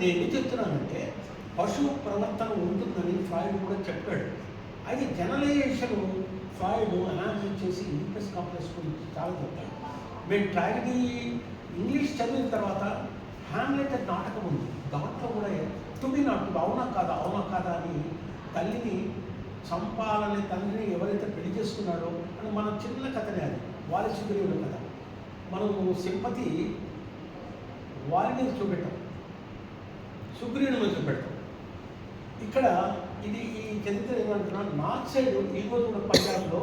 నేను ఏం చెప్తున్నానంటే పశువు ప్రవర్తన ఉంటుందని ఫ్రాయిడ్ కూడా చెప్పాడు. అయితే జనరలైజేషన్ ఫ్రాయిడ్ అనాలిసిస్ చేసి ఇంప్రెస్ కాంప్లెక్స్ గురించి చాలా చెప్తాడు. మేము ట్రాజడీ ఇంగ్లీష్ చదివిన తర్వాత హ్యామ్లెట్ నాటకం ఉంది, దాంట్లో కూడా తుమ్మి నాటు అవునా కాదా అని తల్లిని చంపాలనే తండ్రిని ఎవరైతే పెళ్లి చేసుకున్నాడో అని మన చిన్న కథనే, అది వారి సుగ్రీవుల కథ. మనము సింపతి వారి మీద చూపెట్టాం, సుగ్రీవుని మీద చూపెడతాం. ఇక్కడ ఇది ఈ చరిత్ర ఏమంటున్నాను, నార్త్ సైడ్ ఈరోజు కూడా పంజాబ్లో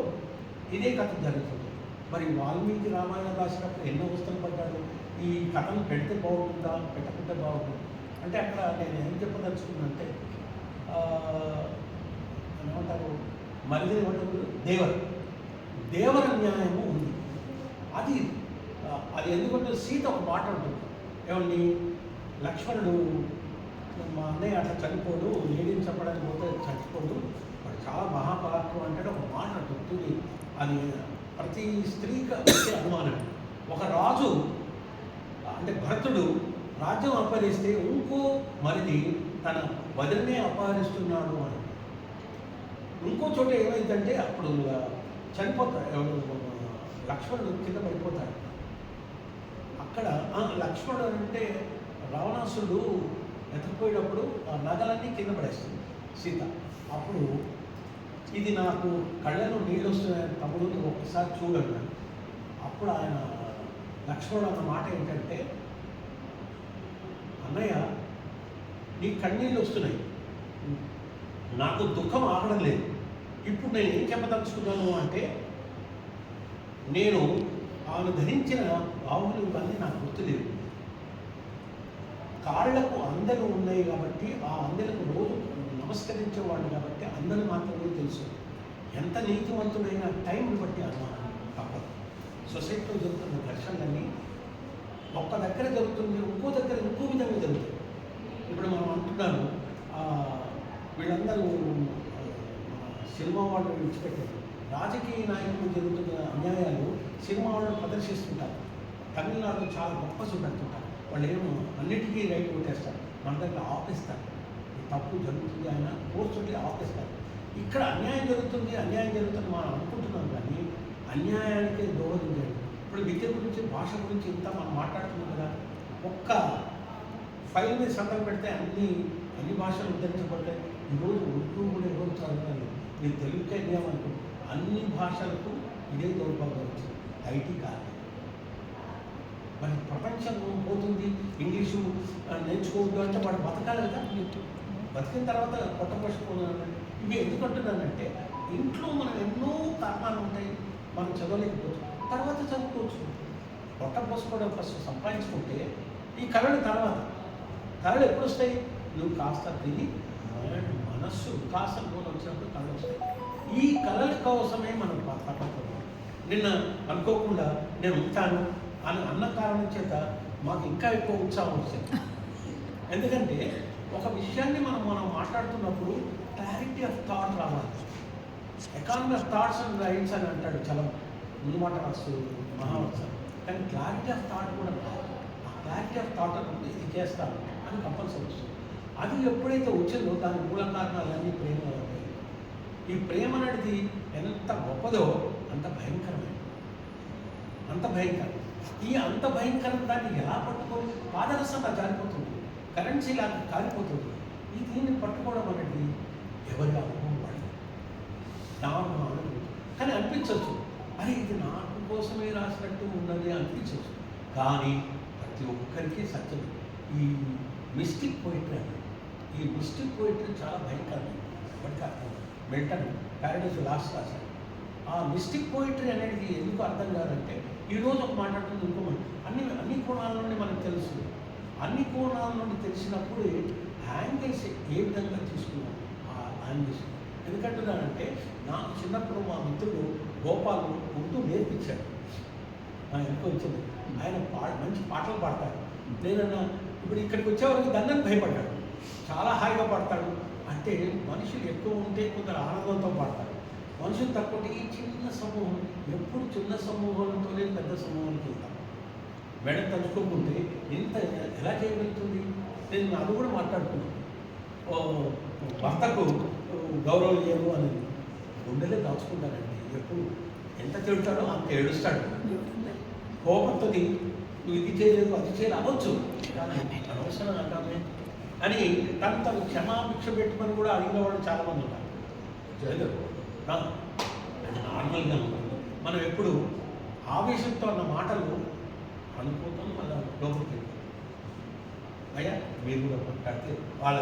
ఇదే కథ జరుగుతుంది. మరి వాల్మీకి రామాయణ రాసినప్పుడు ఎన్నో అవస్థలు పడ్డాడు, ఈ కథను పెడితే బాగుంటుందా పెట్టకుంటే బాగుంటుంది అంటే అక్కడ నేను ఏం చెప్పదలుచుకున్నానంటే ఏమంటారు మళ్ళీ ఏమంటారు దేవర న్యాయము ఉంది. అది అది ఎందుకంటే సీత ఒక మాట ఉంటుంది, ఏమని లక్ష్మణుడు మా అన్నయ్య అట్లా చనిపోడు, లేడీని చెప్పడానికి పోతే చచ్చిపోడు, వాడు చాలా మహాపరాక్రమం అంటే ఒక మాట ఉంటుంది. అది ప్రతి స్త్రీకి వచ్చే అనుమానం. ఒక రాజు అంటే భరతుడు రాజ్యం అపహరిస్తే ఇంకో మరిది తన వదిలినే అపహరిస్తున్నాడు అని. ఇంకో చోట ఏమైందంటే అప్పుడు చనిపోతాడు, లక్ష్మణుడు కింద పడిపోతాడు. అక్కడ లక్ష్మణుడు అంటే రావణాసురుడు ఎత్తుకుపోయేటప్పుడు ఆ నగలన్నీ కింద పడేస్తుంది సీత. అప్పుడు ఇది నాకు కళ్ళలో నీళ్ళు వస్తున్నాయని తమ్ముడు ఒక్కసారి చూడండి. అప్పుడు ఆయన లక్ష్మణుడు అన్న మాట ఏంటంటే, అన్నయ్య నీ కన్నీళ్ళు వస్తున్నాయి, నాకు దుఃఖం ఆగడం లేదు. ఇప్పుడు నేను ఏం చెప్పదలుచుకున్నాను అంటే, నేను ఆమె ధరించిన బాహువులు ఇవన్నీ నాకు గుర్తులేవు. కాళ్ళకు అందలు ఉన్నాయి కాబట్టి ఆ అందలకు రోజు నమస్కరించేవాడు కాబట్టి అందరూ మాత్రమే తెలుసు. ఎంత నీతివంతుడైన టైంని బట్టి అనుమానం తప్పదు. సొసైటీలో జరుగుతున్న ఘర్షణలన్నీ ఒక్క దగ్గర జరుగుతుంది, ఇంకో దగ్గర ఇంకో విధంగా జరుగుతుంది. ఇప్పుడు మనం అంటున్నాను వీళ్ళందరూ సినిమా వాళ్ళు విడిచిపెట్టారు, రాజకీయ నాయకులు జరుగుతున్న అన్యాయాలు సినిమా వాళ్ళు ప్రదర్శిస్తుంటారు. తమిళనాడులో చాలా గొప్ప చూపెడుతుంటారు, వాళ్ళు ఏమో అన్నిటికీ రైట్ కొట్టేస్తారు, మన దగ్గర ఆపేస్తారు. తప్పు జరుగుతుంది ఆయన కోర్సుకి ఆపేస్తారు. ఇక్కడ అన్యాయం జరుగుతుంది మనం అనుకుంటున్నాం, కానీ అన్యాయానికే దోహదం చేయండి. ఇప్పుడు విద్య గురించి భాష గురించి ఇంత మనం మాట్లాడుతున్నాం కదా, ఒక్క ఫైల్ మీద సంతకం పెడితే అన్ని భాషలు ఉద్ధరించబడతాయి. ఈరోజు ఉర్దూ కూడా ఈరోజు చదవాలి, మీరు తెలుగుకే అన్యాయం అన్ని భాషలకు ఇదే దౌర్భాగ్యం వచ్చింది. ఐటీ కాదు మరి ప్రపంచం పోతుంది, ఇంగ్లీషు నేర్చుకోవద్దు అంటే వాడు బతకాలి కదా. బతికిన తర్వాత కొత్త పోషకున్నాను. ఇవి ఎందుకంటున్నానంటే ఇంట్లో మనం ఎన్నో కారణాలు ఉంటాయి, మనం చదవలేకపోతాం, తర్వాత చదువుకోవచ్చు. పొట్ట పోసుకోవడం ఫస్ట్ సంపాదించుకుంటే ఈ కళలు కళలు ఎప్పుడు వస్తాయి, నువ్వు కాస్త తిని మనస్సు కాస్త లోన్ వచ్చినప్పుడు కళలు వస్తాయి. ఈ కళల కోసమే మనం పట్టకపోతాం. నిన్న అనుకోకుండా నేను ఉంటాను అని అన్న కారణం చేత మాకు ఇంకా ఎక్కువ ఉత్సాహం వచ్చింది. ఎందుకంటే ఒక విషయాన్ని మనం మాట్లాడుతున్నప్పుడు క్లారిటీ ఆఫ్ థాట్ రావాలి. Economy of thoughts and rights అని అంటాడు చాలా ముందు మాట రాస్తూ మహావత్సరం, కానీ క్లారిటీ ఆఫ్ థాట్ కూడా రావాలి. ఆ క్లారిటీ ఆఫ్ థాట్ అనుకుంటే ఇది చేస్తాను అని కంపల్సరీ వస్తుంది. అది ఎప్పుడైతే వచ్చిందో దాని మూల కారణాలన్నీ ప్రేమ అవుతాయి. ఈ ప్రేమ అనేది ఎంత గొప్పదో అంత భయంకరమైనది, అంత భయంకరం. ఈ అంత భయంకరం దాన్ని ఎలా పట్టుకోవాలి, పాదరసంగా జారిపోతుంది, కరెన్సీ లాగా కాలిపోతుంది. దీన్ని పట్టుకోవడం అనేది ఎవరి అనుభవం వాడి నాకు అనుభవం. కానీ అనిపించవచ్చు, అరే ఇది నాకు కోసమే రాసినట్టు ఉన్నది అనిపించవచ్చు, కానీ ప్రతి ఒక్కరికి సత్యం. ఈ మిస్టిక్ పోయిటరీ అనేది, ఈ మిస్టిక్ పోయిటరీ చాలా భయంకరమైనది. ఇప్పటికీ అర్థం మిల్టన్ ప్యారడైజ్ లాస్ట్ రాశాడు. ఆ మిస్టిక్ పోయిటరీ అనేది ఎందుకు అర్థం కాదంటే, ఈరోజు ఒక మాట్లాడుతుంది ఇంకో అన్ని కోణాల నుండి మనకు తెలుసు. అన్ని కోణాల నుండి తెలిసినప్పుడు యాంగిల్స్ ఏ విధంగా తీసుకున్నాం ఆ యాంగిల్స్. ఎందుకంటున్నానంటే నాకు చిన్నప్పుడు మా మిత్రుడు గోపాలు ఉర్దూ నేర్పించాడు. ఎందుకు వచ్చింది, ఆయన మంచి పాటలు పాడతాడు. నేనన్నా ఇప్పుడు ఇక్కడికి వచ్చేవారికి దండని భయపడ్డాడు, చాలా హాయిగా పాడతాడు. అంటే మనుషులు ఎక్కువ ఉంటే కొందరు ఆనందంతో పాడతారు, మనుషులు తక్కువ ఈ చిన్న సమూహం. ఎప్పుడు చిన్న సమూహంతోనే పెద్ద సమూహానికి వెళ్తాం. మెడ తలుచుకోకుంటే ఇంత ఎలా చేయగలుగుతుంది? నేను అది కూడా మాట్లాడుకున్నాను. ఓ భర్తకు గౌరవం ఇవ్వము అని గుండెలే దాచుకుంటానండి. ఎప్పుడు ఎంత తిడతాడో అంత ఏడుస్తాడు. కోపంతో నువ్వు ఇది చేయలేదు అది చేయలేదు అనొచ్చు, కానీ అనవసరం అంటామే అని తను క్షమాభిక్ష పెట్టుమని కూడా అడిగిన వాళ్ళు చాలామంది ఉన్నారు. నార్మల్గా మనం ఎప్పుడు ఆవేశంతో అన్న మాటలు అనుకుంటాం, మళ్ళీ లోపలికి వెళ్తాం. అయ్యా మీరు కూడా మాట్లాడితే వాళ్ళ